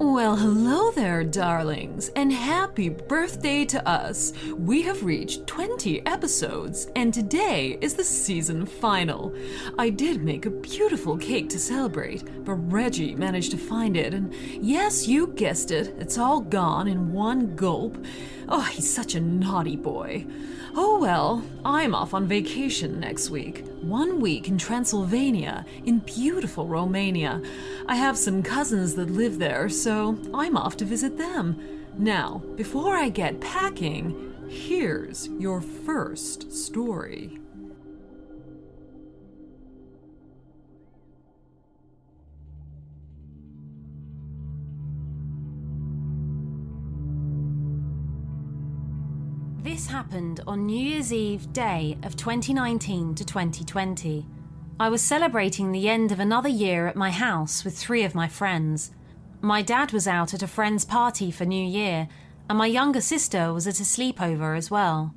Well, hello there, darlings, and happy birthday to us. We have reached 20 episodes, and today is the season final. I did make a beautiful cake to celebrate, but Reggie managed to find it, and yes, you guessed it, it's all gone in one gulp. Oh, he's such a naughty boy. Oh well, I'm off on vacation next week. 1 week in Transylvania, in beautiful Romania. I have some cousins that live there, so I'm off to visit them. Now, before I get packing, here's your first story. This happened on New Year's Eve day of 2019 to 2020. I was celebrating the end of another year at my house with 3 of my friends. My dad was out at a friend's party for New Year, and my younger sister was at a sleepover as well.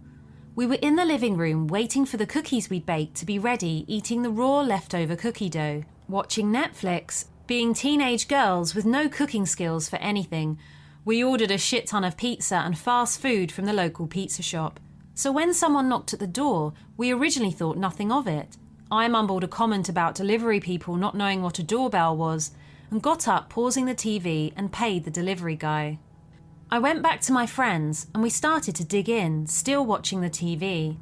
We were in the living room waiting for the cookies we'd baked to be ready, eating the raw leftover cookie dough, watching Netflix, being teenage girls with no cooking skills for anything. We ordered a shit ton of pizza and fast food from the local pizza shop. So when someone knocked at the door, we originally thought nothing of it. I mumbled a comment about delivery people not knowing what a doorbell was and got up, pausing the TV, and paid the delivery guy. I went back to my friends and we started to dig in, still watching the TV.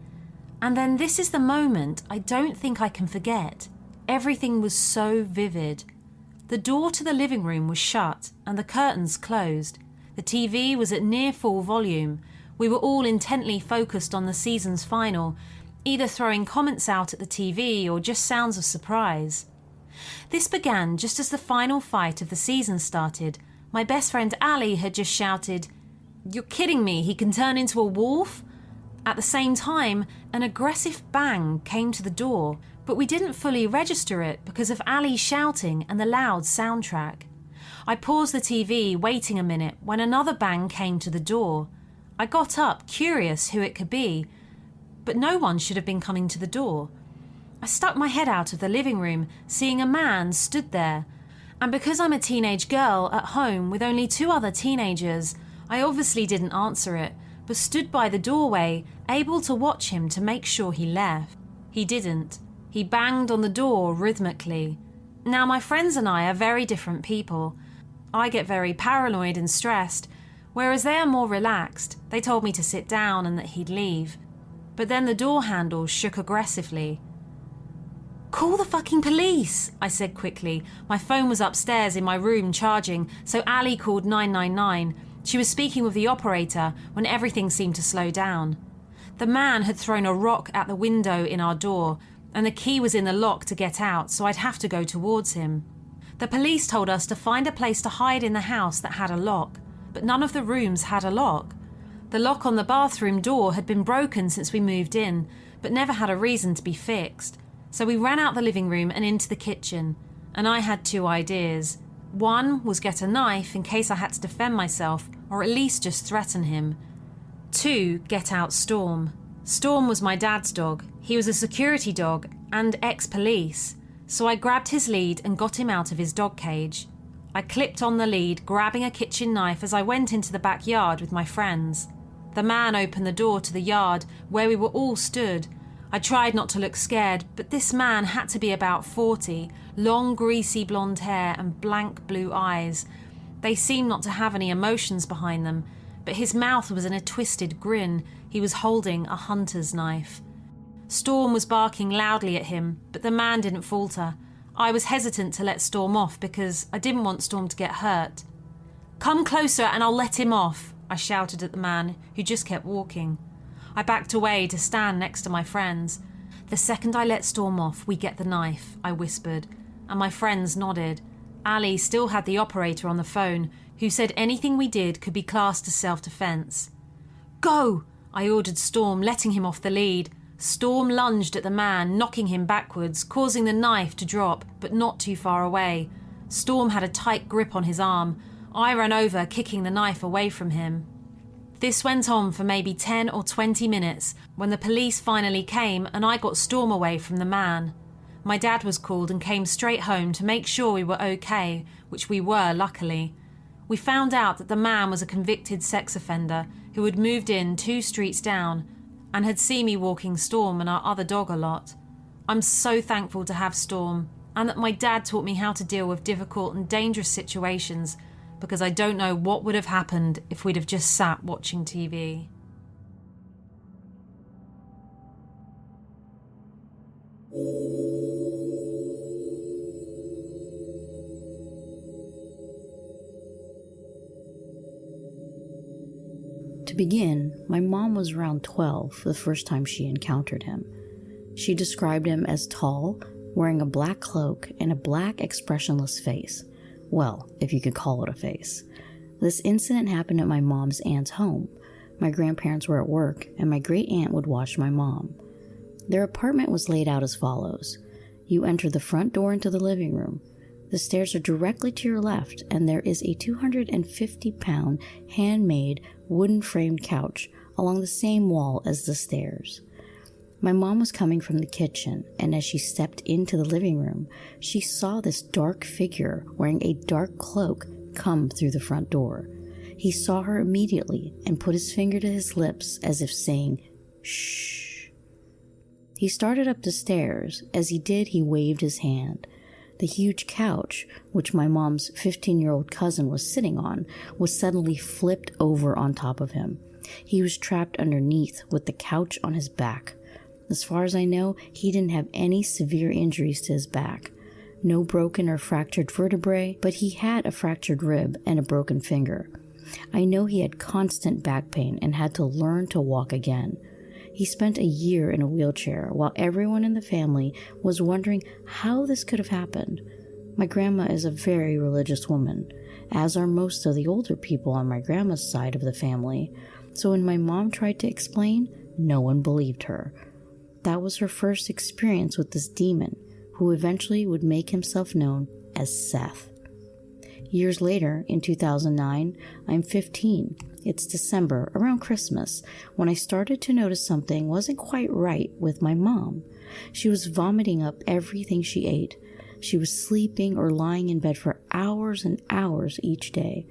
And then this is the moment I don't think I can forget. Everything was so vivid. The door to the living room was shut and the curtains closed. The TV was at near full volume. We were all intently focused on the season's final, either throwing comments out at the TV or just sounds of surprise. This began just as the final fight of the season started. My best friend Ali had just shouted, "You're kidding me, he can turn into a wolf?" At the same time, an aggressive bang came to the door, but we didn't fully register it because of Ali shouting and the loud soundtrack. I paused the TV, waiting a minute, when another bang came to the door. I got up, curious who it could be, but no one should have been coming to the door. I stuck my head out of the living room, seeing a man stood there. And because I'm a teenage girl at home with only 2 other teenagers, I obviously didn't answer it, but stood by the doorway, able to watch him to make sure he left. He didn't. He banged on the door rhythmically. Now, my friends and I are very different people. I get very paranoid and stressed, whereas they are more relaxed. They told me to sit down and that he'd leave. But then the door handle shook aggressively. "Call the fucking police," I said quickly. My phone was upstairs in my room charging, so Ali called 999. She was speaking with the operator when everything seemed to slow down. The man had thrown a rock at the window in our door, and the key was in the lock to get out, so I'd have to go towards him. The police told us to find a place to hide in the house that had a lock, but none of the rooms had a lock. The lock on the bathroom door had been broken since we moved in, but never had a reason to be fixed. So we ran out the living room and into the kitchen, and I had 2 ideas. One was get a knife in case I had to defend myself, or at least just threaten him. 2, get out Storm. Storm was my dad's dog. He was a security dog and ex-police. So I grabbed his lead and got him out of his dog cage. I clipped on the lead, grabbing a kitchen knife as I went into the backyard with my friends. The man opened the door to the yard where we were all stood. I tried not to look scared, but this man had to be about 40, long greasy blonde hair and blank blue eyes. They seemed not to have any emotions behind them, but his mouth was in a twisted grin. He was holding a hunter's knife. Storm was barking loudly at him, but the man didn't falter. I was hesitant to let Storm off because I didn't want Storm to get hurt. "Come closer and I'll let him off," I shouted at the man, who just kept walking. I backed away to stand next to my friends. "The second I let Storm off, we get the knife," I whispered, and my friends nodded. Ali still had the operator on the phone, who said anything we did could be classed as self-defense. "Go!" I ordered Storm, letting him off the lead. Storm lunged at the man, knocking him backwards, causing the knife to drop, but not too far away. Storm had a tight grip on his arm. I ran over, kicking the knife away from him. This went on for maybe 10 or 20 minutes when the police finally came and I got Storm away from the man. My dad was called and came straight home to make sure we were okay, which we were, luckily. We found out that the man was a convicted sex offender who had moved in 2 streets down and had seen me walking Storm and our other dog a lot. I'm so thankful to have Storm, and that my dad taught me how to deal with difficult and dangerous situations, because I don't know what would have happened if we'd have just sat watching TV. To begin, my mom was around 12 the first time she encountered him. She described him as tall, wearing a black cloak and a black expressionless face. Well, if you could call it a face. This incident happened at my mom's aunt's home. My grandparents were at work, and my great aunt would watch my mom. Their apartment was laid out as follows. You enter the front door into the living room. The stairs are directly to your left, and there is a 250-pound handmade wooden-framed couch along the same wall as the stairs. My mom was coming from the kitchen, and as she stepped into the living room, she saw this dark figure wearing a dark cloak come through the front door. He saw her immediately and put his finger to his lips as if saying, "Shh." He started up the stairs. As he did, he waved his hand. The huge couch, which my mom's 15-year-old cousin was sitting on, was suddenly flipped over on top of him. He was trapped underneath with the couch on his back. As far as I know, he didn't have any severe injuries to his back. No broken or fractured vertebrae, but he had a fractured rib and a broken finger. I know he had constant back pain and had to learn to walk again. He spent a year in a wheelchair while everyone in the family was wondering how this could have happened. My grandma is a very religious woman, as are most of the older people on my grandma's side of the family, so when my mom tried to explain, no one believed her. That was her first experience with this demon, who eventually would make himself known as Seth. Years later, in 2009, I'm 15. It's December, around Christmas, when I started to notice something wasn't quite right with my mom. She was vomiting up everything she ate. She was sleeping or lying in bed for hours and hours each day.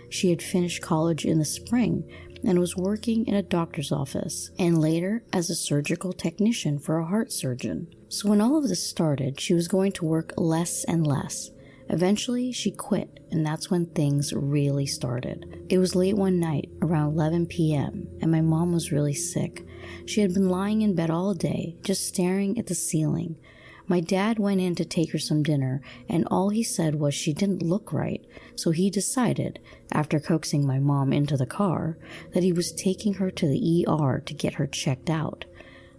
She had finished college in the spring and was working in a doctor's office, and later as a surgical technician for a heart surgeon. So when all of this started, she was going to work less and less. Eventually, she quit, and that's when things really started. It was late one night, around 11 p.m., and my mom was really sick. She had been lying in bed all day, just staring at the ceiling. My dad went in to take her some dinner, and all he said was she didn't look right, so he decided, after coaxing my mom into the car, that he was taking her to the ER to get her checked out.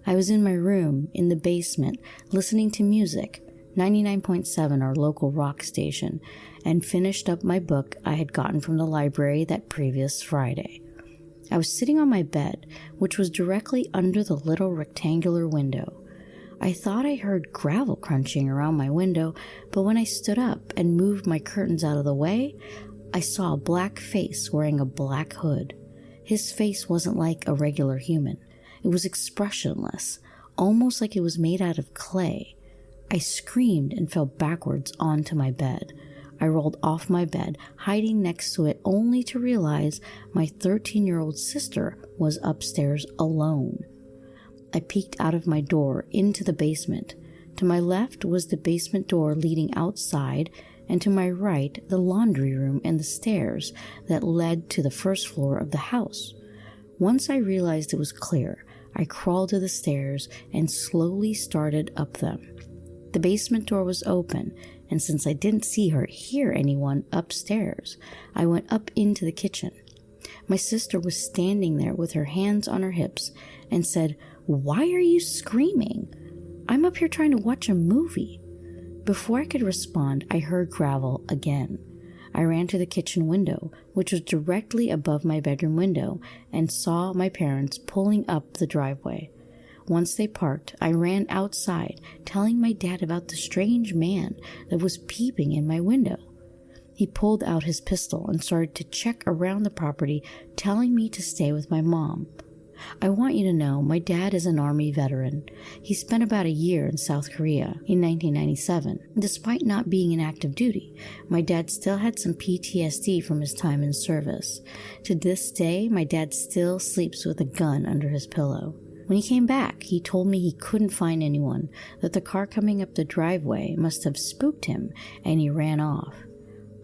I was in my room, in the basement, listening to music, 99.7, our local rock station, and finished up my book I had gotten from the library that previous Friday. I was sitting on my bed, which was directly under the little rectangular window. I thought I heard gravel crunching around my window, but when I stood up and moved my curtains out of the way, I saw a black face wearing a black hood. His face wasn't like a regular human. It was expressionless, almost like it was made out of clay. I screamed and fell backwards onto my bed. I rolled off my bed, hiding next to it only to realize my 13-year-old sister was upstairs alone. I peeked out of my door into the basement. To my left was the basement door leading outside, and to my right the laundry room and the stairs that led to the first floor of the house. Once I realized it was clear, I crawled to the stairs and slowly started up them. The basement door was open, and since I didn't see or hear anyone upstairs, I went up into the kitchen. My sister was standing there with her hands on her hips and said, "Why are you screaming? I'm up here trying to watch a movie." Before I could respond, I heard gravel again. I ran to the kitchen window, which was directly above my bedroom window, and saw my parents pulling up the driveway. Once they parked, I ran outside, telling my dad about the strange man that was peeping in my window. He pulled out his pistol and started to check around the property, telling me to stay with my mom. I want you to know my dad is an Army veteran. He spent about a year in South Korea in 1997. Despite not being in active duty, my dad still had some PTSD from his time in service. To this day, my dad still sleeps with a gun under his pillow. When he came back, he told me he couldn't find anyone, that the car coming up the driveway must have spooked him, and he ran off.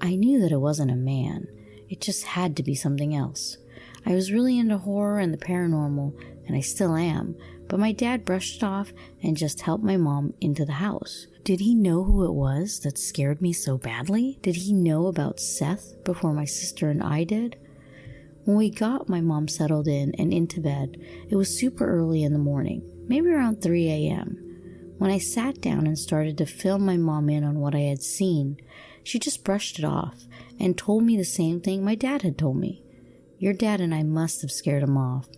I knew that it wasn't a man. It just had to be something else. I was really into horror and the paranormal, and I still am, but my dad brushed it off and just helped my mom into the house. Did he know who it was that scared me so badly? Did he know about Seth before my sister and I did? When we got my mom settled in and into bed, it was super early in the morning, maybe around 3 a.m. When I sat down and started to fill my mom in on what I had seen, she just brushed it off and told me the same thing my dad had told me. Your dad and I must have scared him off.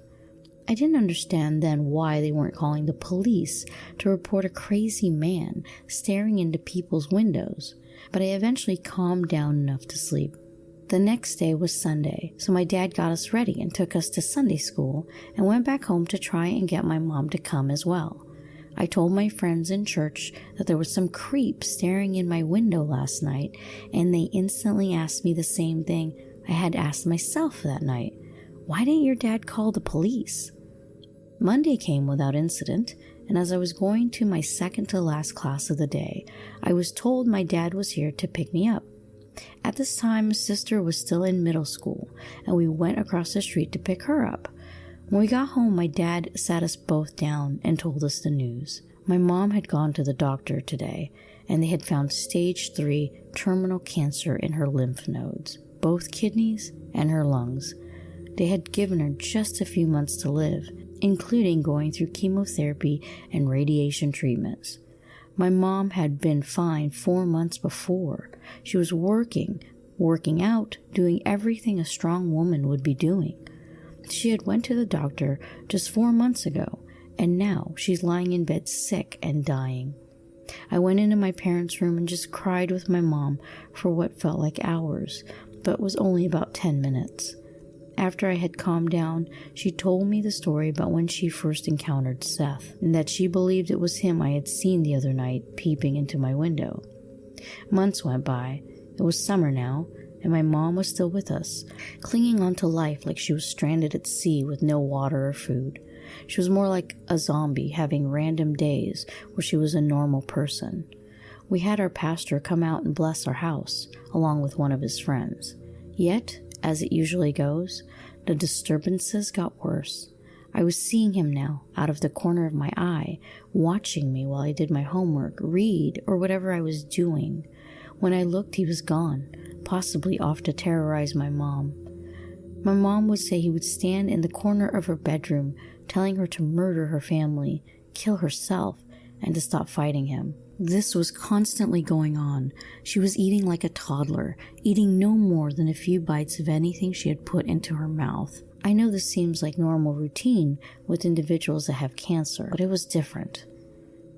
I didn't understand then why they weren't calling the police to report a crazy man staring into people's windows, but I eventually calmed down enough to sleep. The next day was Sunday, so my dad got us ready and took us to Sunday school and went back home to try and get my mom to come as well. I told my friends in church that there was some creep staring in my window last night, and they instantly asked me the same thing I had asked myself that night. Why didn't your dad call the police? Monday came without incident, and as I was going to my second to last class of the day, I was told my dad was here to pick me up. At this time, my sister was still in middle school, and we went across the street to pick her up. When we got home, my dad sat us both down and told us the news. My mom had gone to the doctor today, and they had found stage 3 terminal cancer in her lymph nodes, both kidneys and her lungs. They had given her just a few months to live, including going through chemotherapy and radiation treatments. My mom had been fine 4 months before. She was working out, doing everything a strong woman would be doing. She had went to the doctor just 4 months ago, and now she's lying in bed sick and dying. I went into my parents' room and just cried with my mom for what felt like hours, but was only about 10 minutes. After I had calmed down, she told me the story about when she first encountered Seth, and that she believed it was him I had seen the other night peeping into my window. Months went by. It was summer now, and my mom was still with us, clinging on to life like she was stranded at sea with no water or food. She was more like a zombie, having random days where she was a normal person. We had our pastor come out and bless our house, along with one of his friends. Yet, as it usually goes, the disturbances got worse. I was seeing him now, out of the corner of my eye, watching me while I did my homework, read, or whatever I was doing. When I looked, he was gone, possibly off to terrorize my mom. My mom would say he would stand in the corner of her bedroom, telling her to murder her family, kill herself, and to stop fighting him. This was constantly going on. She was eating like a toddler, eating no more than a few bites of anything she had put into her mouth. I know this seems like normal routine with individuals that have cancer, but it was different.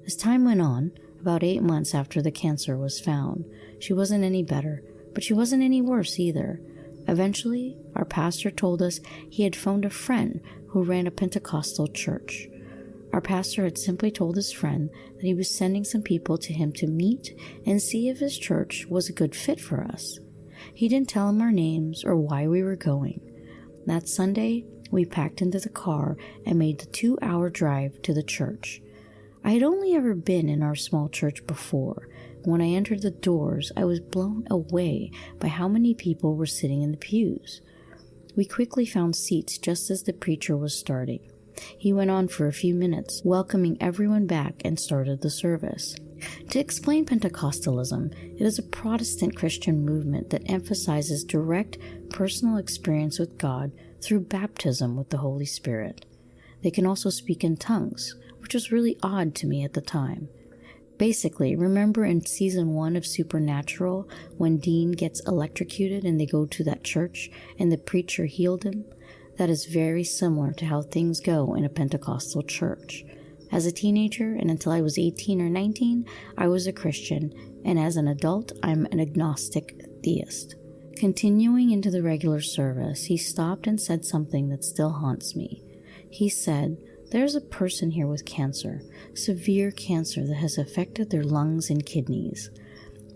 As time went on, about 8 months after the cancer was found, she wasn't any better, but she wasn't any worse either. Eventually, our pastor told us he had phoned a friend who ran a Pentecostal church. Our pastor had simply told his friend that he was sending some people to him to meet and see if his church was a good fit for us. He didn't tell him our names or why we were going. That Sunday, we packed into the car and made the 2-hour drive to the church. I had only ever been in our small church before. When I entered the doors, I was blown away by how many people were sitting in the pews. We quickly found seats just as the preacher was starting. He went on for a few minutes, welcoming everyone back, and started the service. To explain Pentecostalism, it is a Protestant Christian movement that emphasizes direct personal experience with God through baptism with the Holy Spirit. They can also speak in tongues, which was really odd to me at the time. Basically, remember in season 1 of Supernatural when Dean gets electrocuted and they go to that church and the preacher healed him? That is very similar to how things go in a Pentecostal church. As a teenager, and until I was 18 or 19, I was a Christian, and as an adult, I'm an agnostic theist. Continuing into the regular service, he stopped and said something that still haunts me. He said, "There's a person here with cancer, severe cancer that has affected their lungs and kidneys."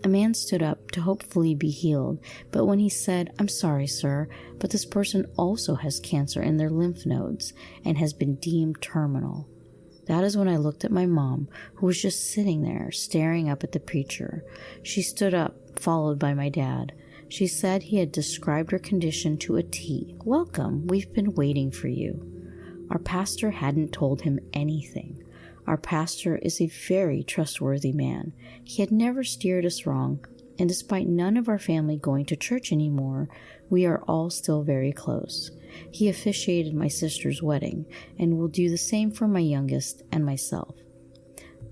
A man stood up to hopefully be healed, but when he said, "I'm sorry, sir, but this person also has cancer in their lymph nodes and has been deemed terminal." That is when I looked at my mom, who was just sitting there, staring up at the preacher. She stood up, followed by my dad. She said he had described her condition to a T. "Welcome, we've been waiting for you." Our pastor hadn't told him anything. Our pastor is a very trustworthy man. He had never steered us wrong, and despite none of our family going to church anymore, we are all still very close. He officiated my sister's wedding, and will do the same for my youngest and myself.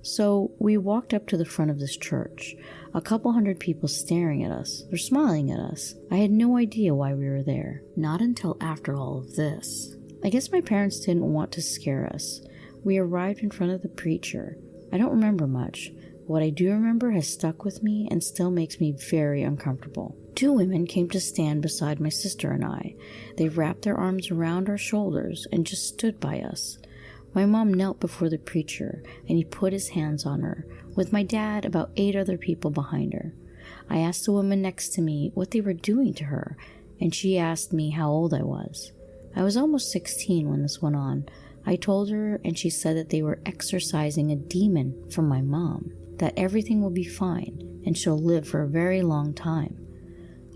So we walked up to the front of this church. A couple hundred people staring at us. They're smiling at us. I had no idea why we were there. Not until after all of this. I guess my parents didn't want to scare us. We arrived in front of the preacher. I don't remember much. What I do remember has stuck with me and still makes me very uncomfortable. Two women came to stand beside my sister and I. They wrapped their arms around our shoulders and just stood by us. My mom knelt before the preacher, and he put his hands on her, with my dad about 8 other people behind her. I asked the woman next to me what they were doing to her, and she asked me how old I was. I was almost 16 when this went on. I told her, and she said that they were exorcising a demon from my mom, that everything will be fine, and she'll live for a very long time.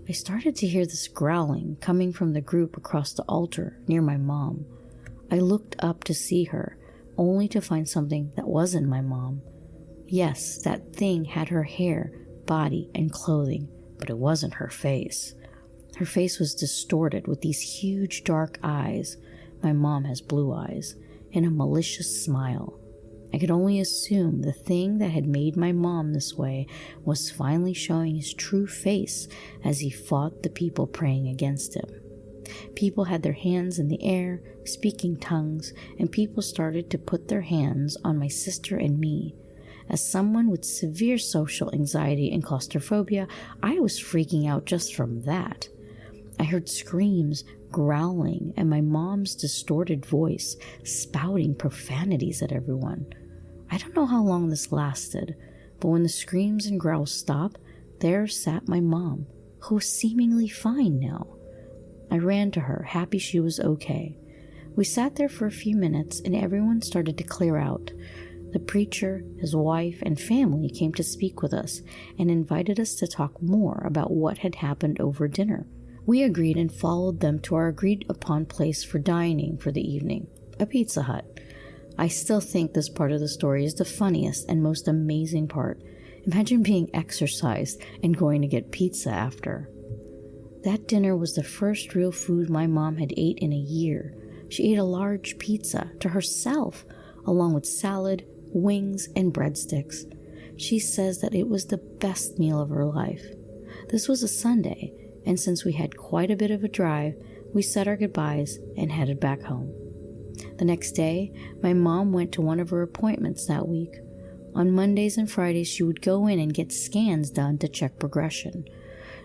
I started to hear this growling coming from the group across the altar near my mom. I looked up to see her, only to find something that wasn't my mom. Yes, that thing had her hair, body, and clothing, but it wasn't her face. Her face was distorted with these huge dark eyes. My mom has blue eyes, and a malicious smile. I could only assume the thing that had made my mom this way was finally showing his true face as he fought the people praying against him. People had their hands in the air, speaking tongues, and people started to put their hands on my sister and me. As someone with severe social anxiety and claustrophobia, I was freaking out just from that. I heard screams, growling, and my mom's distorted voice spouting profanities at everyone. I don't know how long this lasted, but when the screams and growls stopped, there sat my mom, who was seemingly fine now. I ran to her, happy she was okay. We sat there for a few minutes, and everyone started to clear out. The preacher, his wife, and family came to speak with us and invited us to talk more about what had happened over dinner. We agreed and followed them to our agreed-upon place for dining for the evening, a Pizza Hut. I still think this part of the story is the funniest and most amazing part. Imagine being exorcised and going to get pizza after. That dinner was the first real food my mom had ate in a year. She ate a large pizza to herself, along with salad, wings, and breadsticks. She says that it was the best meal of her life. This was a Sunday, and since we had quite a bit of a drive, we said our goodbyes and headed back home. The next day, my mom went to one of her appointments that week. On Mondays and Fridays, she would go in and get scans done to check progression.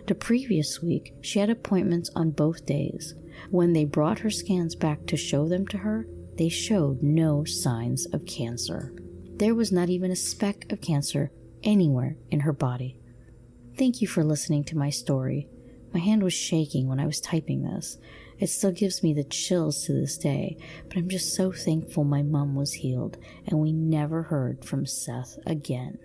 The previous week, she had appointments on both days. When they brought her scans back to show them to her, they showed no signs of cancer. There was not even a speck of cancer anywhere in her body. Thank you for listening to my story. My hand was shaking when I was typing this. It still gives me the chills to this day, but I'm just so thankful my mom was healed and we never heard from Seth again.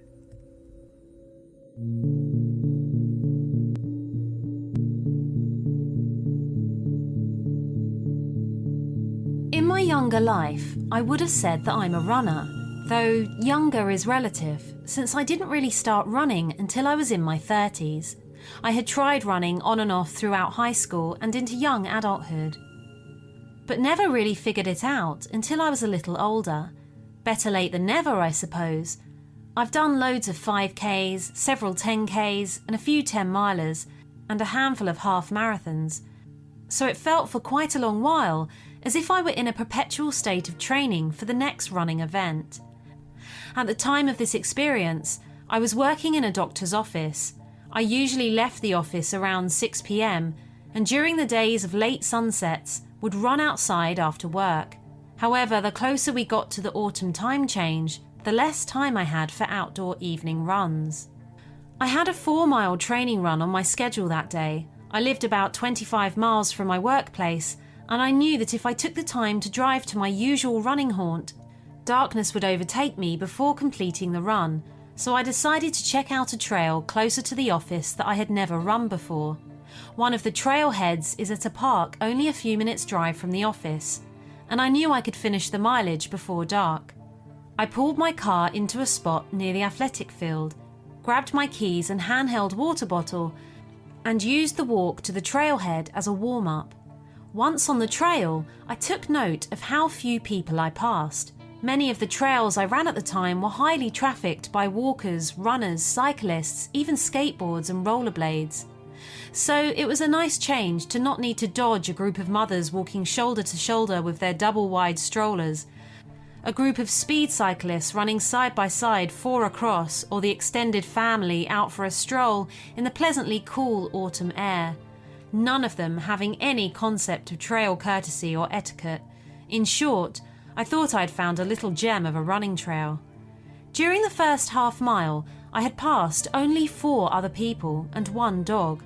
In my younger life, I would have said that I'm a runner, though younger is relative, since I didn't really start running until I was in my 30s. I had tried running on and off throughout high school and into young adulthood, but never really figured it out until I was a little older. Better late than never, I suppose. I've done loads of 5Ks, several 10Ks, and a few 10-milers, and a handful of half marathons. So it felt for quite a long while as if I were in a perpetual state of training for the next running event. At the time of this experience, I was working in a doctor's office. I usually left the office around 6 p.m, and during the days of late sunsets would run outside after work. However, the closer we got to the autumn time change, the less time I had for outdoor evening runs. I had a 4-mile training run on my schedule that day. I lived about 25 miles from my workplace, and I knew that if I took the time to drive to my usual running haunt, darkness would overtake me before completing the run, so I decided to check out a trail closer to the office that I had never run before. One of the trailheads is at a park only a few minutes' drive from the office, and I knew I could finish the mileage before dark. I pulled my car into a spot near the athletic field, grabbed my keys and handheld water bottle, and used the walk to the trailhead as a warm-up. Once on the trail, I took note of how few people I passed. Many of the trails I ran at the time were highly trafficked by walkers, runners, cyclists, even skateboards and rollerblades. So it was a nice change to not need to dodge a group of mothers walking shoulder to shoulder with their double-wide strollers, a group of speed cyclists running side by side 4 across, or the extended family out for a stroll in the pleasantly cool autumn air. None of them having any concept of trail courtesy or etiquette. In short, I thought I'd found a little gem of a running trail. During the first half mile, I had passed only 4 other people and 1 dog.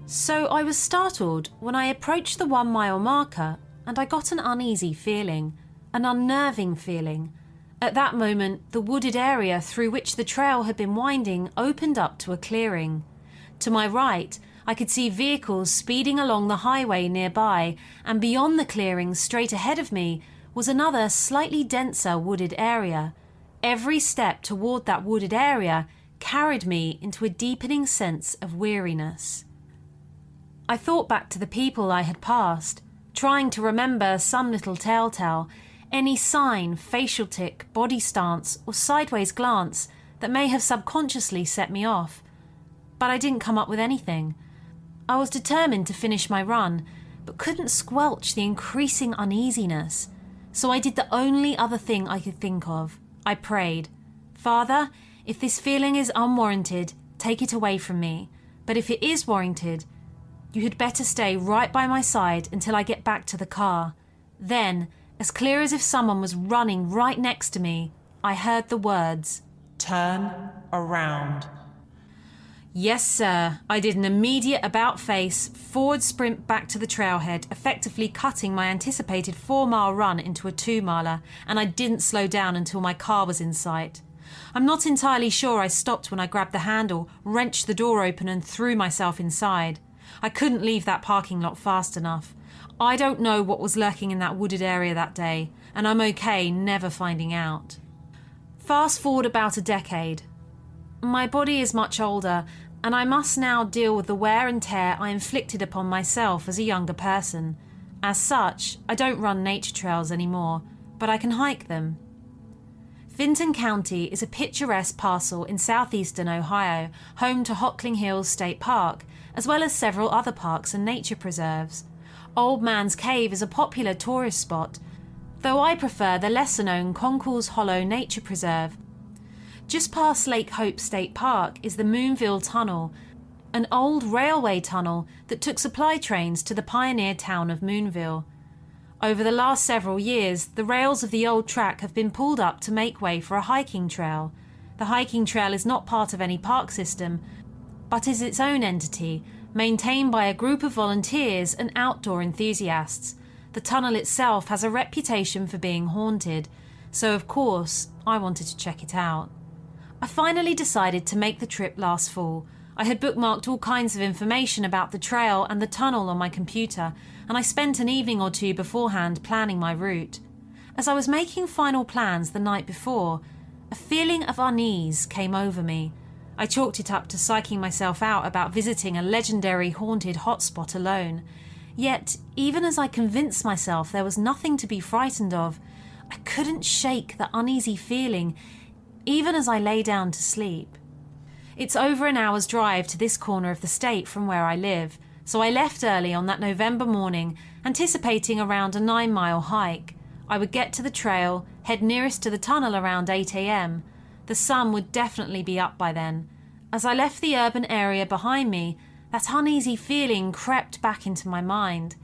So I was startled when I approached the 1-mile marker and I got an uneasy feeling, an unnerving feeling. At that moment, the wooded area through which the trail had been winding opened up to a clearing. To my right, I could see vehicles speeding along the highway nearby, and beyond the clearing, straight ahead of me, was another slightly denser wooded area. Every step toward that wooded area carried me into a deepening sense of weariness. I thought back to the people I had passed, trying to remember some little telltale, any sign, facial tic, body stance, or sideways glance that may have subconsciously set me off. But I didn't come up with anything. I was determined to finish my run, but couldn't squelch the increasing uneasiness. So I did the only other thing I could think of. I prayed, "Father, if this feeling is unwarranted, take it away from me. But if it is warranted, you had better stay right by my side until I get back to the car." Then, as clear as if someone was running right next to me, I heard the words, "Turn around." Yes, sir. I did an immediate about-face, forward sprint back to the trailhead, effectively cutting my anticipated 4-mile run into a 2-miler, and I didn't slow down until my car was in sight. I'm not entirely sure I stopped when I grabbed the handle, wrenched the door open and threw myself inside. I couldn't leave that parking lot fast enough. I don't know what was lurking in that wooded area that day, and I'm okay never finding out. Fast forward about a decade. My body is much older, and I must now deal with the wear and tear I inflicted upon myself as a younger person. As such, I don't run nature trails anymore, but I can hike them. Vinton County is a picturesque parcel in southeastern Ohio, home to Hockling Hills State Park, as well as several other parks and nature preserves. Old Man's Cave is a popular tourist spot, though I prefer the lesser-known Concourse Hollow Nature Preserve. Just past Lake Hope State Park is the Moonville Tunnel, an old railway tunnel that took supply trains to the pioneer town of Moonville. Over the last several years, the rails of the old track have been pulled up to make way for a hiking trail. The hiking trail is not part of any park system, but is its own entity, maintained by a group of volunteers and outdoor enthusiasts. The tunnel itself has a reputation for being haunted, so of course, I wanted to check it out. I finally decided to make the trip last fall. I had bookmarked all kinds of information about the trail and the tunnel on my computer, and I spent an evening or 2 beforehand planning my route. As I was making final plans the night before, a feeling of unease came over me. I chalked it up to psyching myself out about visiting a legendary haunted hotspot alone. Yet, even as I convinced myself there was nothing to be frightened of, I couldn't shake the uneasy feeling, even as I lay down to sleep. It's over an hour's drive to this corner of the state from where I live, so I left early on that November morning, anticipating around a 9-mile hike. I would get to the trail, head nearest to the tunnel around 8 a.m. The sun would definitely be up by then. As I left the urban area behind me, that uneasy feeling crept back into my mind.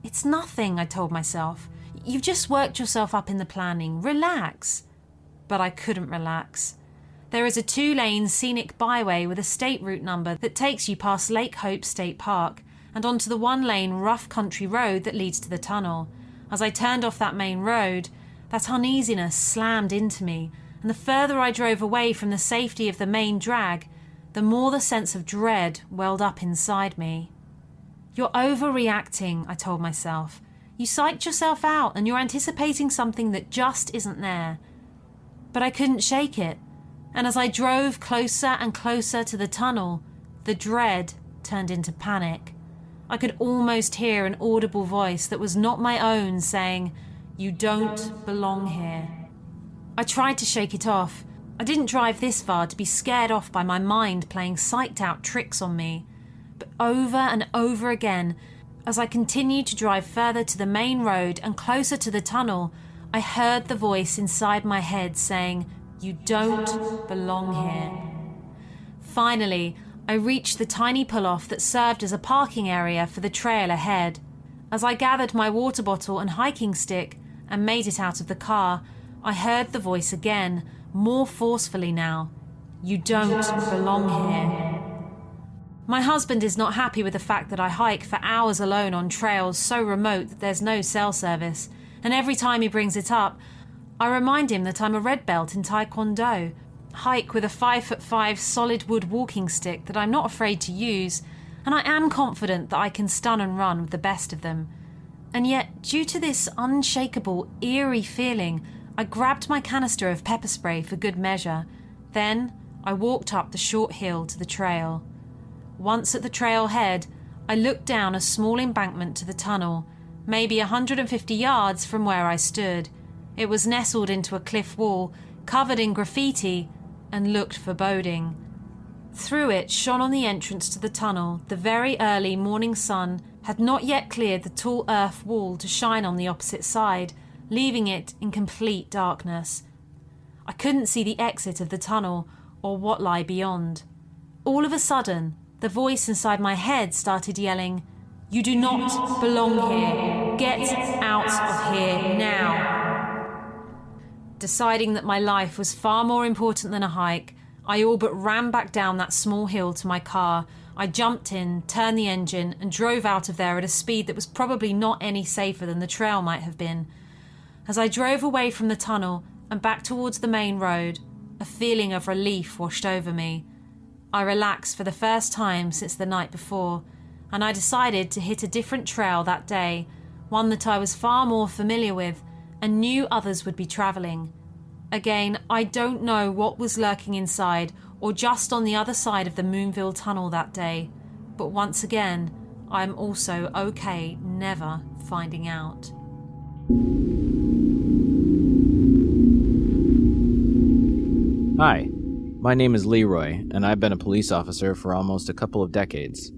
"It's nothing," I told myself. You've just worked yourself up in the planning. Relax. But I couldn't relax. There is a 2-lane scenic byway with a state route number that takes you past Lake Hope State Park and onto the 1-lane rough country road that leads to the tunnel. As I turned off that main road, that uneasiness slammed into me, and the further I drove away from the safety of the main drag, the more the sense of dread welled up inside me. You're overreacting, I told myself. You psyched yourself out and you're anticipating something that just isn't there. But I couldn't shake it, and as I drove closer and closer to the tunnel, the dread turned into panic. I could almost hear an audible voice that was not my own saying, "You don't belong here." I tried to shake it off. I didn't drive this far to be scared off by my mind playing psyched-out tricks on me. But over and over again, as I continued to drive further to the main road and closer to the tunnel, I heard the voice inside my head saying, "You don't belong here." Finally, I reached the tiny pull-off that served as a parking area for the trail ahead. As I gathered my water bottle and hiking stick and made it out of the car, I heard the voice again, more forcefully now. "You don't belong here." My husband is not happy with the fact that I hike for hours alone on trails so remote that there's no cell service, and every time he brings it up, I remind him that I'm a red belt in Taekwondo, hike with a 5'5" solid wood walking stick that I'm not afraid to use, and I am confident that I can stun and run with the best of them. And yet, due to this unshakable, eerie feeling, I grabbed my canister of pepper spray for good measure. Then I walked up the short hill to the trail. Once at the trailhead, I looked down a small embankment to the tunnel, maybe 150 yards from where I stood. It was nestled into a cliff wall, covered in graffiti, and looked foreboding. Through it shone on the entrance to the tunnel the very early morning sun had not yet cleared the tall earth wall to shine on the opposite side, leaving it in complete darkness. I couldn't see the exit of the tunnel or what lay beyond. All of a sudden, the voice inside my head started yelling, "You do not belong here. Get out of here now." Deciding that my life was far more important than a hike, I all but ran back down that small hill to my car. I jumped in, turned the engine, and drove out of there at a speed that was probably not any safer than the trail might have been. As I drove away from the tunnel and back towards the main road, a feeling of relief washed over me. I relaxed for the first time since the night before, and I decided to hit a different trail that day, one that I was far more familiar with and knew others would be travelling. Again, I don't know what was lurking inside or just on the other side of the Moonville Tunnel that day, but once again, I am also okay never finding out. Hi, my name is Leroy, and I've been a police officer for almost a couple of decades.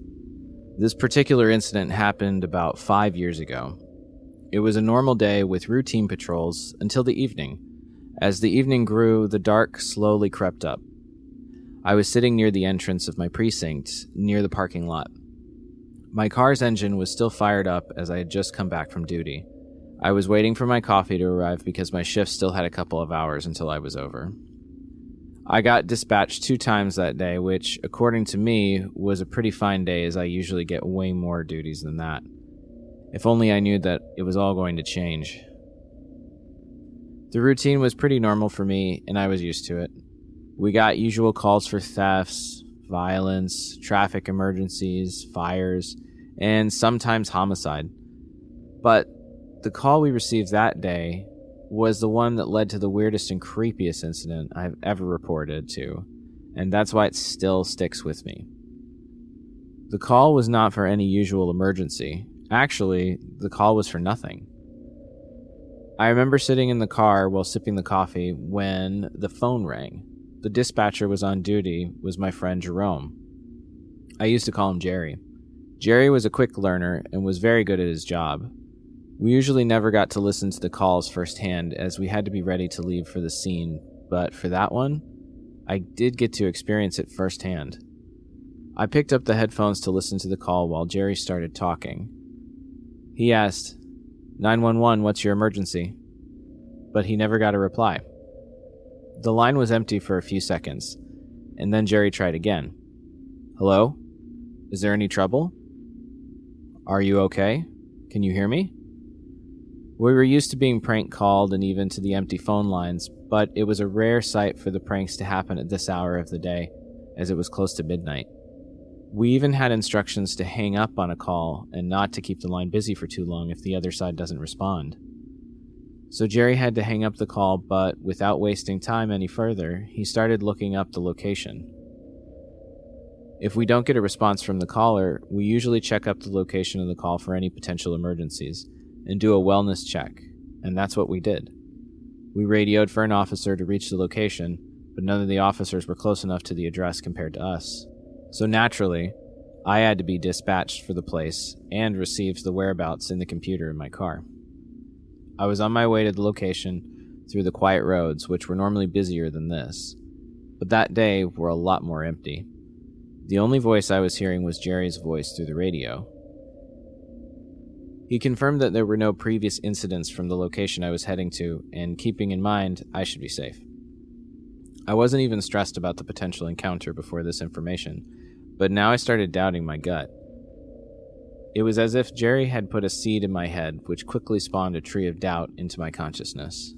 This particular incident happened about 5 years ago. It was a normal day with routine patrols until the evening. As the evening grew, the dark slowly crept up. I was sitting near the entrance of my precinct, near the parking lot. My car's engine was still fired up as I had just come back from duty. I was waiting for my coffee to arrive because my shift still had a couple of hours until I was over. I got dispatched 2 times that day, which, according to me, was a pretty fine day as I usually get way more duties than that. If only I knew that it was all going to change. The routine was pretty normal for me, and I was used to it. We got usual calls for thefts, violence, traffic emergencies, fires, and sometimes homicide. But the call we received that day was the one that led to the weirdest and creepiest incident I've ever reported to, and that's why it still sticks with me. The call was not for any usual emergency. Actually, the call was for nothing. I remember sitting in the car while sipping the coffee when the phone rang. The dispatcher was on duty, was my friend Jerome. I used to call him Jerry. Jerry was a quick learner and was very good at his job. We usually never got to listen to the calls firsthand as we had to be ready to leave for the scene, but for that one, I did get to experience it firsthand. I picked up the headphones to listen to the call while Jerry started talking. He asked, 911, what's your emergency? But he never got a reply. The line was empty for a few seconds, and then Jerry tried again. Hello? Is there any trouble? Are you okay? Can you hear me? We were used to being prank called and even to the empty phone lines, but it was a rare sight for the pranks to happen at this hour of the day, as it was close to midnight. We even had instructions to hang up on a call and not to keep the line busy for too long if the other side doesn't respond. So Jerry had to hang up the call, but without wasting time any further, he started looking up the location. If we don't get a response from the caller, we usually check up the location of the call for any potential emergencies and do a wellness check, and that's what we did. We radioed for an officer to reach the location, but none of the officers were close enough to the address compared to us. So naturally, I had to be dispatched for the place and received the whereabouts in the computer in my car. I was on my way to the location through the quiet roads, which were normally busier than this, but that day were a lot more empty. The only voice I was hearing was Jerry's voice through the radio. He confirmed that there were no previous incidents from the location I was heading to, and keeping in mind, I should be safe. I wasn't even stressed about the potential encounter before this information, but now I started doubting my gut. It was as if Jerry had put a seed in my head, which quickly spawned a tree of doubt into my consciousness.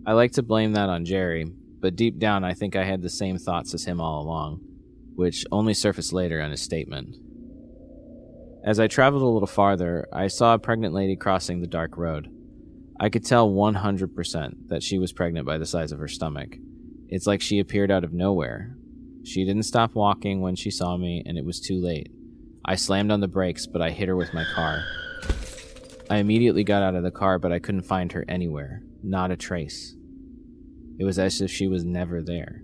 I like to blame that on Jerry, but deep down I think I had the same thoughts as him all along, which only surfaced later in his statement. As I traveled a little farther, I saw a pregnant lady crossing the dark road. I could tell 100% that she was pregnant by the size of her stomach. It's like she appeared out of nowhere. She didn't stop walking when she saw me, and it was too late. I slammed on the brakes, but I hit her with my car. I immediately got out of the car, but I couldn't find her anywhere. Not a trace. It was as if she was never there.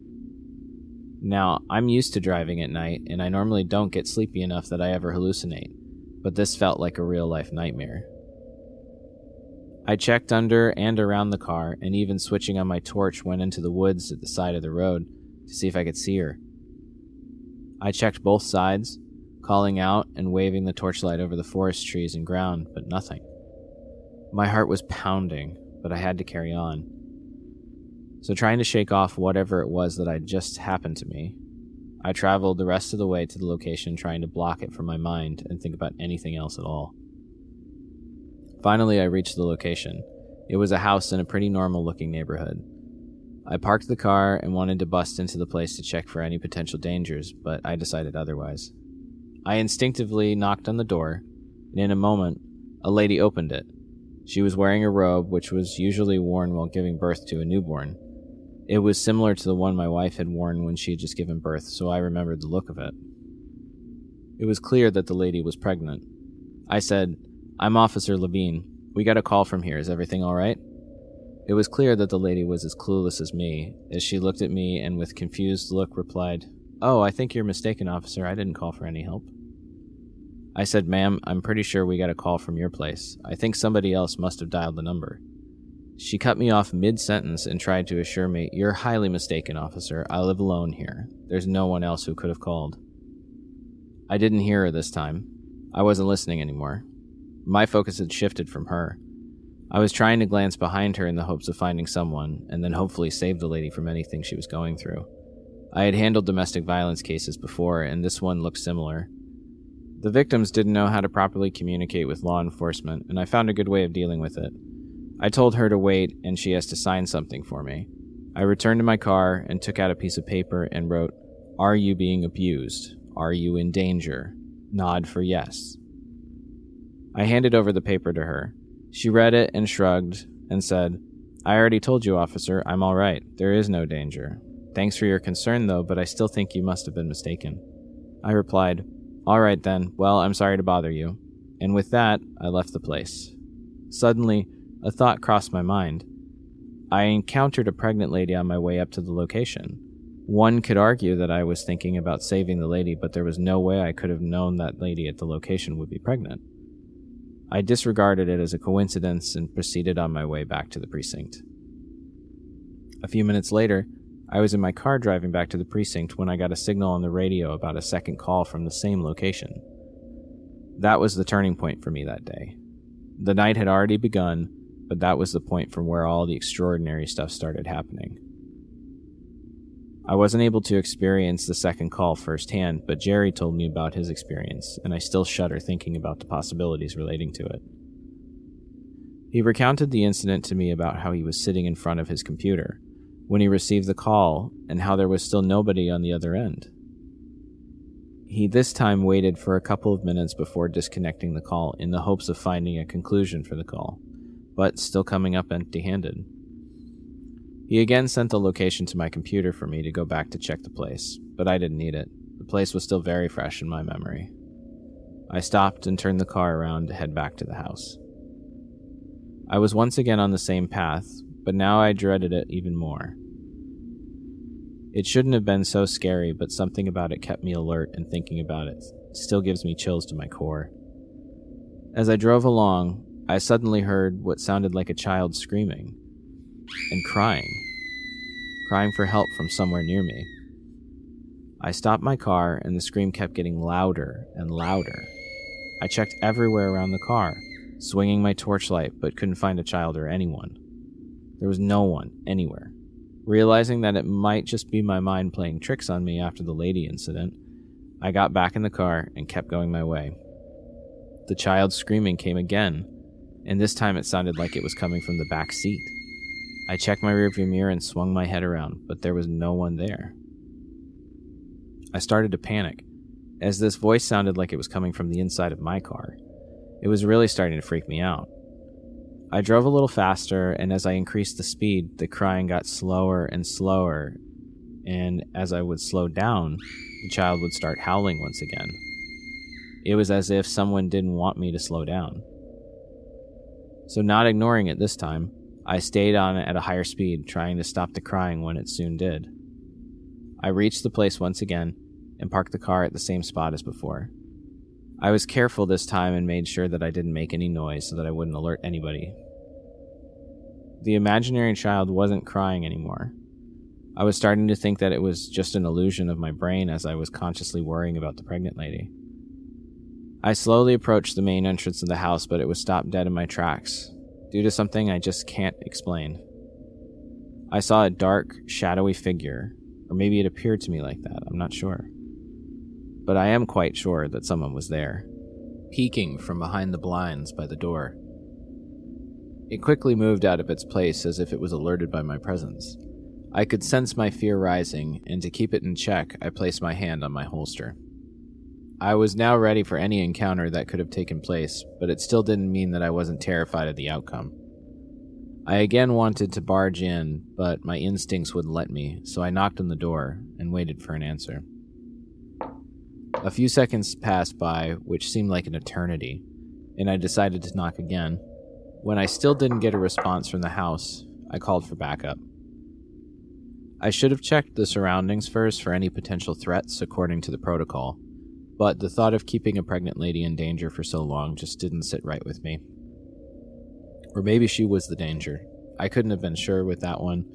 Now, I'm used to driving at night, and I normally don't get sleepy enough that I ever hallucinate, but this felt like a real-life nightmare. I checked under and around the car, and even switching on my torch went into the woods at the side of the road to see if I could see her. I checked both sides, calling out and waving the torchlight over the forest trees and ground, but nothing. My heart was pounding, but I had to carry on. So trying to shake off whatever it was that had just happened to me, I traveled the rest of the way to the location trying to block it from my mind and think about anything else at all. Finally, I reached the location. It was a house in a pretty normal-looking neighborhood. I parked the car and wanted to bust into the place to check for any potential dangers, but I decided otherwise. I instinctively knocked on the door, and in a moment, a lady opened it. She was wearing a robe, which was usually worn while giving birth to a newborn. It was similar to the one my wife had worn when she had just given birth, so I remembered the look of it. It was clear that the lady was pregnant. I said, "I'm Officer Levine. We got a call from here. Is everything all right?" It was clear that the lady was as clueless as me, as she looked at me and with confused look replied, "Oh, I think you're mistaken, officer. I didn't call for any help." I said, "Ma'am, I'm pretty sure we got a call from your place. I think somebody else must have dialed the number." She cut me off mid-sentence and tried to assure me, "You're highly mistaken, officer. I live alone here. There's no one else who could have called." I didn't hear her this time. I wasn't listening anymore. My focus had shifted from her. I was trying to glance behind her in the hopes of finding someone, and then hopefully save the lady from anything she was going through. I had handled domestic violence cases before, and this one looked similar. The victims didn't know how to properly communicate with law enforcement, and I found a good way of dealing with it. I told her to wait, and she has to sign something for me. I returned to my car and took out a piece of paper and wrote, "Are you being abused? Are you in danger? Nod for yes." I handed over the paper to her. She read it and shrugged and said, "I already told you, officer, I'm all right. There is no danger. Thanks for your concern, though, but I still think you must have been mistaken." I replied, "All right then, well, I'm sorry to bother you." And with that, I left the place. Suddenly, a thought crossed my mind. I encountered a pregnant lady on my way up to the location. One could argue that I was thinking about saving the lady, but there was no way I could have known that lady at the location would be pregnant. I disregarded it as a coincidence and proceeded on my way back to the precinct. A few minutes later, I was in my car driving back to the precinct when I got a signal on the radio about a second call from the same location. That was the turning point for me that day. The night had already begun, but that was the point from where all the extraordinary stuff started happening. I wasn't able to experience the second call firsthand, but Jerry told me about his experience, and I still shudder thinking about the possibilities relating to it. He recounted the incident to me about how he was sitting in front of his computer when he received the call and how there was still nobody on the other end. He this time waited for a couple of minutes before disconnecting the call in the hopes of finding a conclusion for the call, but still coming up empty-handed. He again sent the location to my computer for me to go back to check the place, but I didn't need it. The place was still very fresh in my memory. I stopped and turned the car around to head back to the house. I was once again on the same path, but now I dreaded it even more. It shouldn't have been so scary, but something about it kept me alert, and thinking about it still gives me chills to my core. As I drove along, I suddenly heard what sounded like a child screaming and crying for help from somewhere near me. I stopped my car, and the scream kept getting louder and louder. I checked everywhere around the car, swinging my torchlight, but couldn't find a child or anyone. There was no one anywhere. Realizing that it might just be my mind playing tricks on me after the lady incident, I got back in the car and kept going my way. The child screaming came again, and this time it sounded like it was coming from the back seat. I checked my rearview mirror and swung my head around, but there was no one there. I started to panic, as this voice sounded like it was coming from the inside of my car. It was really starting to freak me out. I drove a little faster, and as I increased the speed, the crying got slower and slower, and as I would slow down, the child would start howling once again. It was as if someone didn't want me to slow down. So not ignoring it this time, I stayed on it at a higher speed, trying to stop the crying when it soon did. I reached the place once again and parked the car at the same spot as before. I was careful this time and made sure that I didn't make any noise so that I wouldn't alert anybody. The imaginary child wasn't crying anymore. I was starting to think that it was just an illusion of my brain as I was consciously worrying about the pregnant lady. I slowly approached the main entrance of the house, but it was stopped dead in my tracks, due to something I just can't explain. I saw a dark, shadowy figure, or maybe it appeared to me like that, I'm not sure. But I am quite sure that someone was there, peeking from behind the blinds by the door. It quickly moved out of its place as if it was alerted by my presence. I could sense my fear rising, and to keep it in check, I placed my hand on my holster. I was now ready for any encounter that could have taken place, but it still didn't mean that I wasn't terrified of the outcome. I again wanted to barge in, but my instincts wouldn't let me, so I knocked on the door and waited for an answer. A few seconds passed by, which seemed like an eternity, and I decided to knock again. When I still didn't get a response from the house, I called for backup. I should have checked the surroundings first for any potential threats according to the protocol, but the thought of keeping a pregnant lady in danger for so long just didn't sit right with me. Or maybe she was the danger. I couldn't have been sure with that one,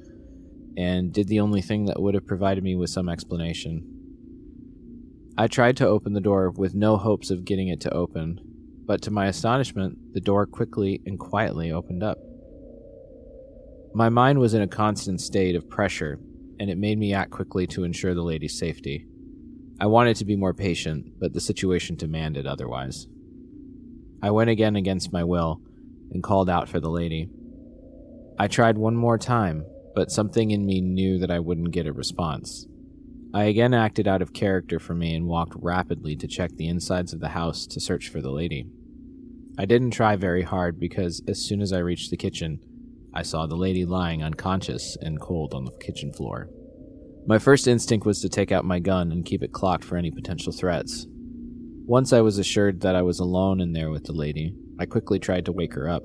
and did the only thing that would have provided me with some explanation. I tried to open the door with no hopes of getting it to open, but to my astonishment, the door quickly and quietly opened up. My mind was in a constant state of pressure, and it made me act quickly to ensure the lady's safety. I wanted to be more patient, but the situation demanded otherwise. I went again against my will and called out for the lady. I tried one more time, but something in me knew that I wouldn't get a response. I again acted out of character for me and walked rapidly to check the insides of the house to search for the lady. I didn't try very hard because as soon as I reached the kitchen, I saw the lady lying unconscious and cold on the kitchen floor. My first instinct was to take out my gun and keep it clocked for any potential threats. Once I was assured that I was alone in there with the lady, I quickly tried to wake her up.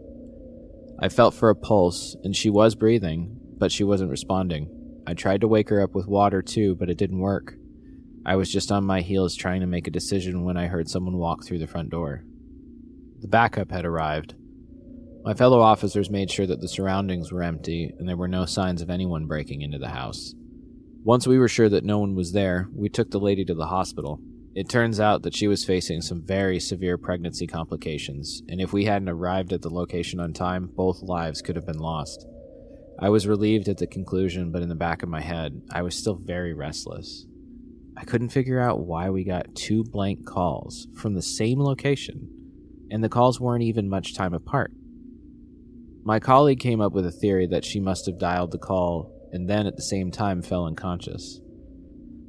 I felt for a pulse, and she was breathing, but she wasn't responding. I tried to wake her up with water too, but it didn't work. I was just on my heels trying to make a decision when I heard someone walk through the front door. The backup had arrived. My fellow officers made sure that the surroundings were empty and there were no signs of anyone breaking into the house. Once we were sure that no one was there, we took the lady to the hospital. It turns out that she was facing some very severe pregnancy complications, and if we hadn't arrived at the location on time, both lives could have been lost. I was relieved at the conclusion, but in the back of my head, I was still very restless. I couldn't figure out why we got 2 blank calls from the same location, and the calls weren't even much time apart. My colleague came up with a theory that she must have dialed the call and then at the same time fell unconscious.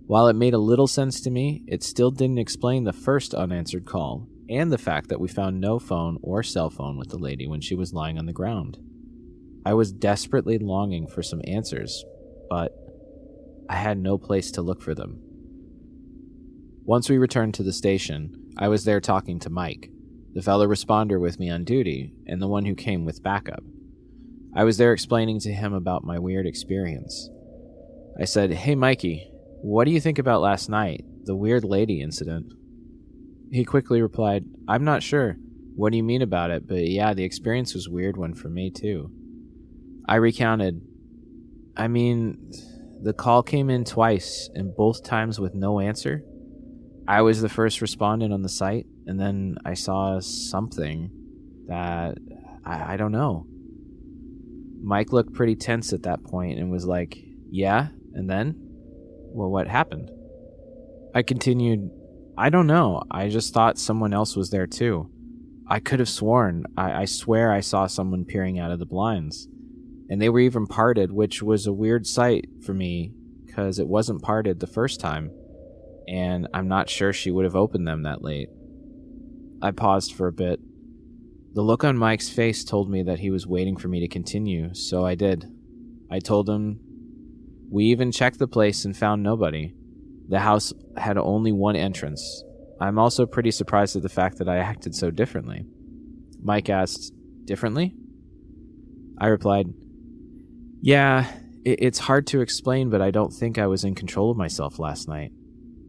While it made a little sense to me, it still didn't explain the first unanswered call and the fact that we found no phone or cell phone with the lady when she was lying on the ground. I was desperately longing for some answers, but I had no place to look for them. Once we returned to the station, I was there talking to Mike, the fellow responder with me on duty, and the one who came with backup. I was there explaining to him about my weird experience. I said, "Hey Mikey, what do you think about last night, the weird lady incident?" He quickly replied, "I'm not sure. What do you mean about it? But yeah, the experience was a weird one for me too." I recounted, the call came in twice, and both times with no answer. I was the first respondent on the site, and then I saw something that I don't know. Mike looked pretty tense at that point and was like, "Yeah, and then? Well, what happened?" I continued, "I don't know. I just thought someone else was there too. I could have sworn. I swear I saw someone peering out of the blinds. And they were even parted, which was a weird sight for me because it wasn't parted the first time, and I'm not sure she would have opened them that late." I paused for a bit. The look on Mike's face told me that he was waiting for me to continue, so I did. I told him, "We even checked the place and found nobody. The house had only one entrance. I'm also pretty surprised at the fact that I acted so differently." Mike asked, "Differently?" I replied, "Yeah, it's hard to explain, but I don't think I was in control of myself last night.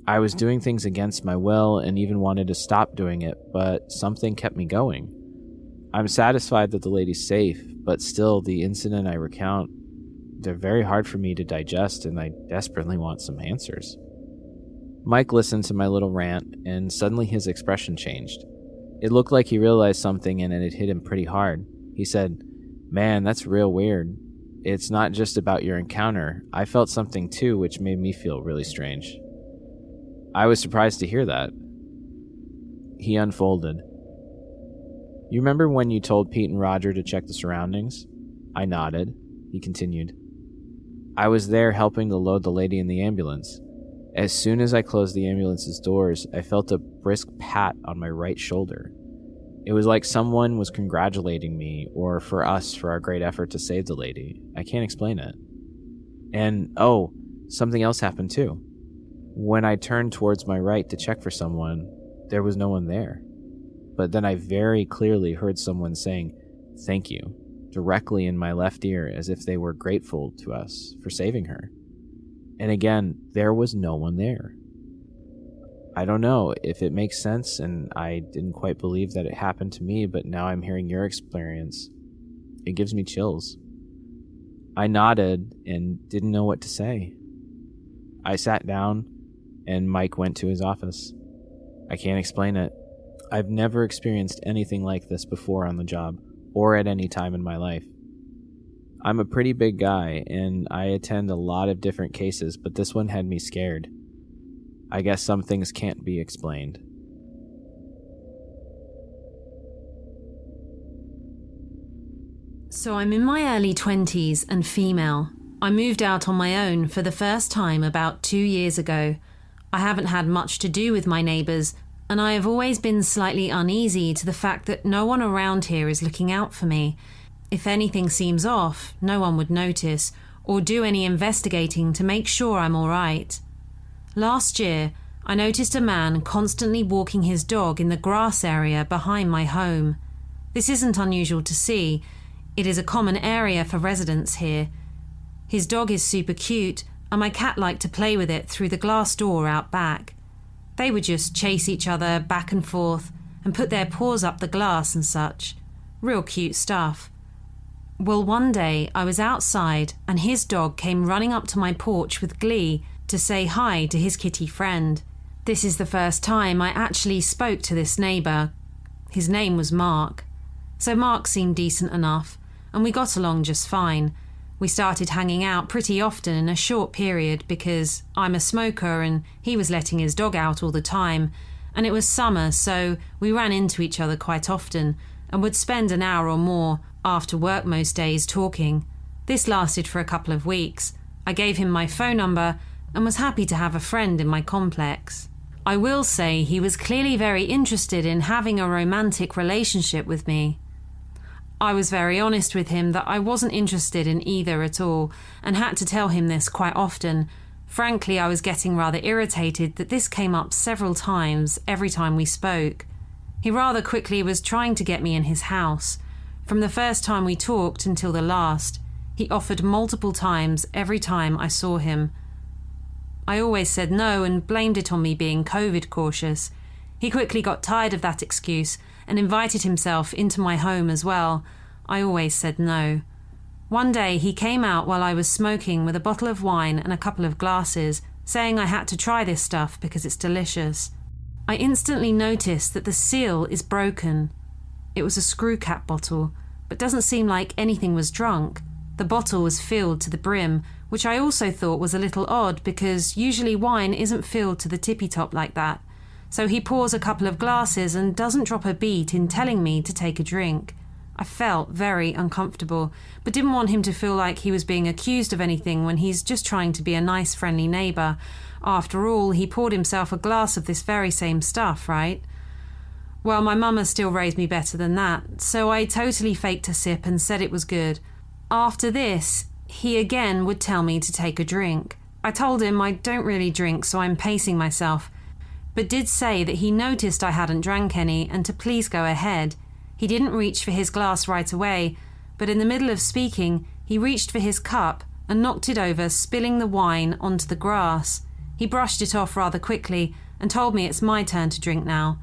I was doing things against my will and even wanted to stop doing it, but something kept me going. I'm satisfied that the lady's safe, but still, the incident I recount, they're very hard for me to digest, and I desperately want some answers." Mike listened to my little rant, and suddenly his expression changed. It looked like he realized something and it hit him pretty hard. He said, "Man, that's real weird. It's not just about your encounter. I felt something too, which made me feel really strange." I was surprised to hear that. He unfolded. "You remember when you told Pete and Roger to check the surroundings?" I nodded. He continued, "I was there helping to load the lady in the ambulance. As soon as I closed the ambulance's doors, I felt a brisk pat on my right shoulder. It was like someone was congratulating me, or for us, for our great effort to save the lady. I can't explain it. And, something else happened too. When I turned towards my right to check for someone, there was no one there. But then I very clearly heard someone saying, 'Thank you,' directly in my left ear, as if they were grateful to us for saving her. And again, there was no one there. I don't know if it makes sense, and I didn't quite believe that it happened to me, but now I'm hearing your experience. It gives me chills." I nodded and didn't know what to say. I sat down, and Mike went to his office. I can't explain it. I've never experienced anything like this before on the job, or at any time in my life. I'm a pretty big guy, and I attend a lot of different cases, but this one had me scared. I guess some things can't be explained. So I'm in my early 20s and female. I moved out on my own for the first time about 2 years ago. I haven't had much to do with my neighbours, and I have always been slightly uneasy to the fact that no one around here is looking out for me. If anything seems off, no one would notice or do any investigating to make sure I'm all right. Last year, I noticed a man constantly walking his dog in the grass area behind my home. This isn't unusual to see. It is a common area for residents here. His dog is super cute, and my cat liked to play with it through the glass door out back. They would just chase each other back and forth and put their paws up the glass and such. Real cute stuff. Well, one day I was outside and his dog came running up to my porch with glee to say hi to his kitty friend. This is the first time I actually spoke to this neighbour. His name was Mark. So Mark seemed decent enough, and we got along just fine. We started hanging out pretty often in a short period because I'm a smoker and he was letting his dog out all the time, and it was summer, so we ran into each other quite often and would spend an hour or more after work most days talking. This lasted for a couple of weeks. I gave him my phone number and was happy to have a friend in my complex. I will say he was clearly very interested in having a romantic relationship with me. I was very honest with him that I wasn't interested in either at all, and had to tell him this quite often. Frankly, I was getting rather irritated that this came up several times every time we spoke. He rather quickly was trying to get me in his house. From the first time we talked until the last, he offered multiple times every time I saw him. I always said no and blamed it on me being COVID cautious. He quickly got tired of that excuse and invited himself into my home as well. I always said no. One day he came out while I was smoking with a bottle of wine and a couple of glasses, saying I had to try this stuff because it's delicious. I instantly noticed that the seal is broken. It was a screw cap bottle, but doesn't seem like anything was drunk. The bottle was filled to the brim, which I also thought was a little odd because usually wine isn't filled to the tippy top like that. So he pours a couple of glasses and doesn't drop a beat in telling me to take a drink. I felt very uncomfortable, but didn't want him to feel like he was being accused of anything when he's just trying to be a nice, friendly neighbour. After all, he poured himself a glass of this very same stuff, right? Well, my mama still raised me better than that, so I totally faked a sip and said it was good. After this, he again would tell me to take a drink. I told him I don't really drink, so I'm pacing myself, but did say that he noticed I hadn't drank any and to please go ahead. He didn't reach for his glass right away, but in the middle of speaking, he reached for his cup and knocked it over, spilling the wine onto the grass. He brushed it off rather quickly and told me it's my turn to drink now.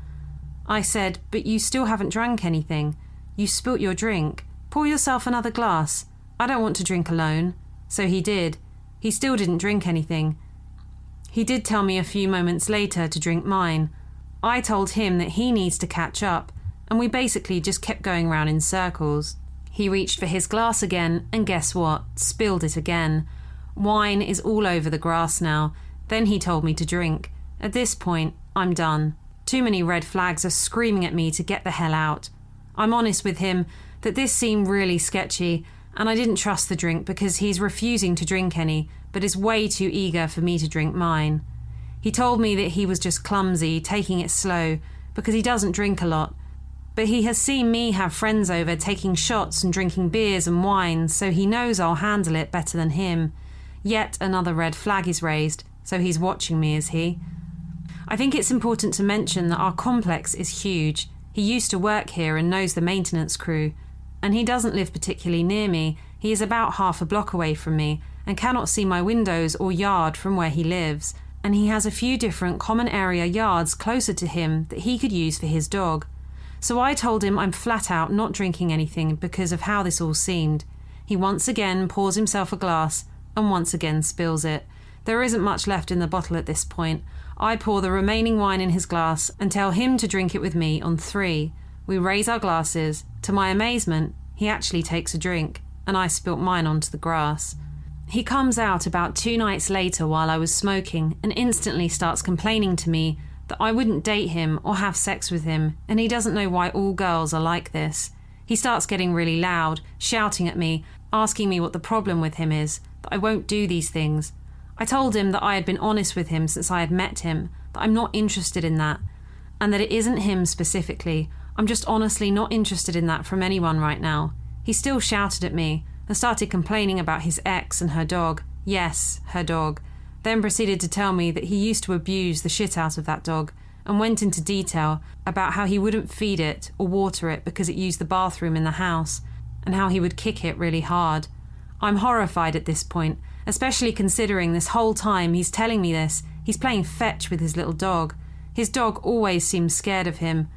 I said, "But you still haven't drank anything. You spilt your drink. Pour yourself another glass. I don't want to drink alone." So he did. He still didn't drink anything. He did tell me a few moments later to drink mine. I told him that he needs to catch up, and we basically just kept going round in circles. He reached for his glass again, and guess what? Spilled it again. Wine is all over the grass now. Then he told me to drink. At this point, I'm done. Too many red flags are screaming at me to get the hell out. I'm honest with him that this seemed really sketchy, and I didn't trust the drink because he's refusing to drink any, but is way too eager for me to drink mine. He told me that he was just clumsy, taking it slow, because he doesn't drink a lot. But he has seen me have friends over taking shots and drinking beers and wine, so he knows I'll handle it better than him. Yet another red flag is raised, so he's watching me, is he? I think it's important to mention that our complex is huge. He used to work here and knows the maintenance crew. And he doesn't live particularly near me. He is about half a block away from me and cannot see my windows or yard from where he lives. And he has a few different common area yards closer to him that he could use for his dog. So I told him I'm flat out not drinking anything because of how this all seemed. He once again pours himself a glass and once again spills it. There isn't much left in the bottle at this point. I pour the remaining wine in his glass and tell him to drink it with me on 3. We raise our glasses. To my amazement, he actually takes a drink, and I spilt mine onto the grass. He comes out about 2 nights later while I was smoking and instantly starts complaining to me that I wouldn't date him or have sex with him, and he doesn't know why all girls are like this. He starts getting really loud, shouting at me, asking me what the problem with him is, that I won't do these things. I told him that I had been honest with him since I had met him, that I'm not interested in that, and that it isn't him specifically. I'm just honestly not interested in that from anyone right now. He still shouted at me and started complaining about his ex and her dog. Yes, her dog. Then proceeded to tell me that he used to abuse the shit out of that dog and went into detail about how he wouldn't feed it or water it because it used the bathroom in the house and how he would kick it really hard. I'm horrified at this point, especially considering this whole time he's telling me this, he's playing fetch with his little dog. His dog always seems scared of him.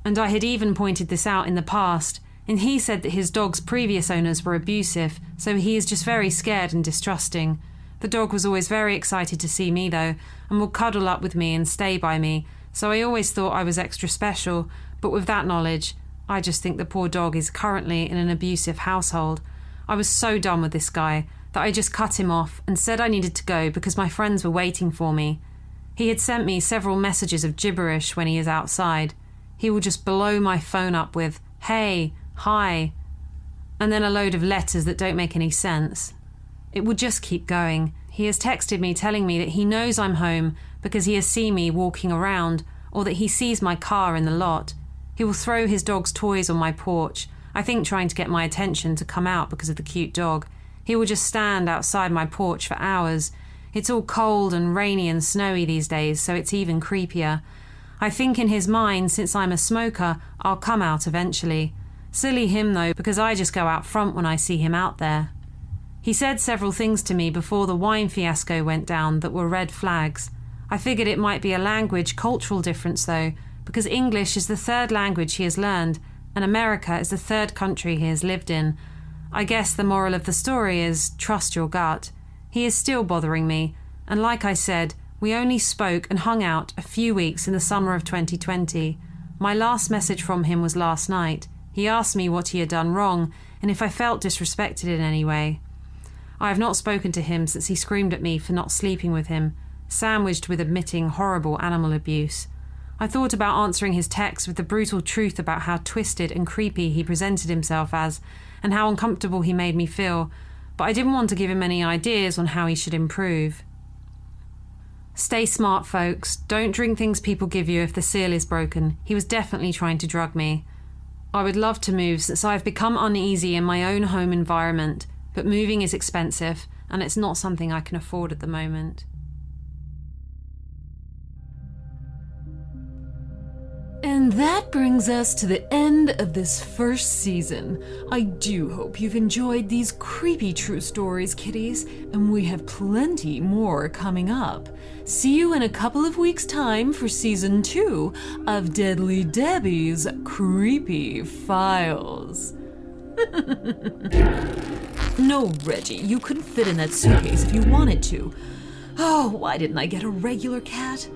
And I had even pointed this out in the past, and he said that his dog's previous owners were abusive, so he is just very scared and distrusting. The dog was always very excited to see me though, and would cuddle up with me and stay by me, so I always thought I was extra special, but with that knowledge, I just think the poor dog is currently in an abusive household. I was so done with this guy that I just cut him off and said I needed to go because my friends were waiting for me. He had sent me several messages of gibberish when he is outside. He will just blow my phone up with, "Hey, hi," and then a load of letters that don't make any sense. It would just keep going. He has texted me telling me that he knows I'm home because he has seen me walking around, or that he sees my car in the lot. He will throw his dog's toys on my porch, I think trying to get my attention to come out because of the cute dog. He will just stand outside my porch for hours. It's all cold and rainy and snowy these days, so it's even creepier. I think in his mind, since I'm a smoker, I'll come out eventually. Silly him though, because I just go out front when I see him out there. He said several things to me before the wine fiasco went down that were red flags. I figured it might be a language cultural difference though, because English is the third language he has learned, and America is the third country he has lived in. I guess the moral of the story is trust your gut. He is still bothering me, and like I said, we only spoke and hung out a few weeks in the summer of 2020. My last message from him was last night. He asked me what he had done wrong, and if I felt disrespected in any way. I have not spoken to him since he screamed at me for not sleeping with him, sandwiched with admitting horrible animal abuse. I thought about answering his text with the brutal truth about how twisted and creepy he presented himself as, and how uncomfortable he made me feel, but I didn't want to give him any ideas on how he should improve. Stay smart, folks. Don't drink things people give you if the seal is broken. He was definitely trying to drug me. I would love to move since I've become uneasy in my own home environment, but moving is expensive, and it's not something I can afford at the moment. And that brings us to the end of this first season. I do hope you've enjoyed these creepy true stories, kitties, and we have plenty more coming up. See you in a couple of weeks' time for season 2 of Deadly Debbie's Creepy Files. No, Reggie, you couldn't fit in that suitcase if you wanted to. Oh, why didn't I get a regular cat?